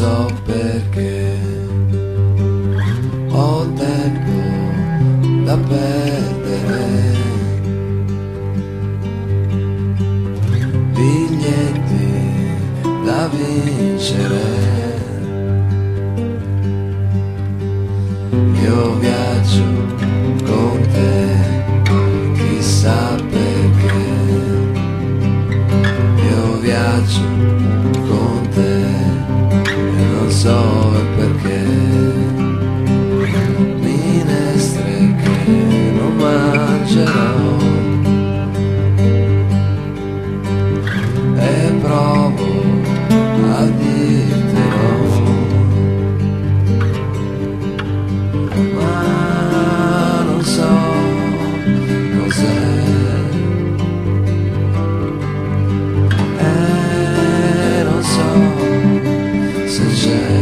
so perché ho tempo da perdere, biglietti da vincere. Io viaggio con te, chissà perché. Io viaggio con te e non so il perché. Minestre che non mangerò e provo a dirtelo, ma non so cos'è. Non so se c'è.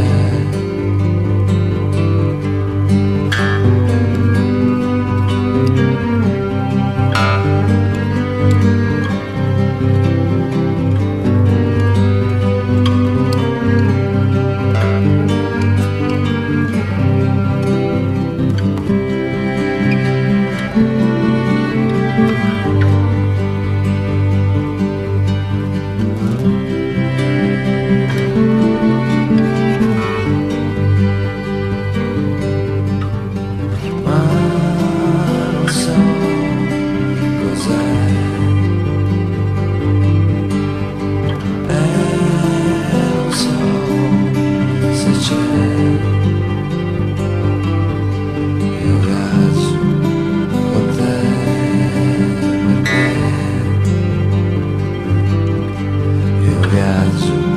Viaggio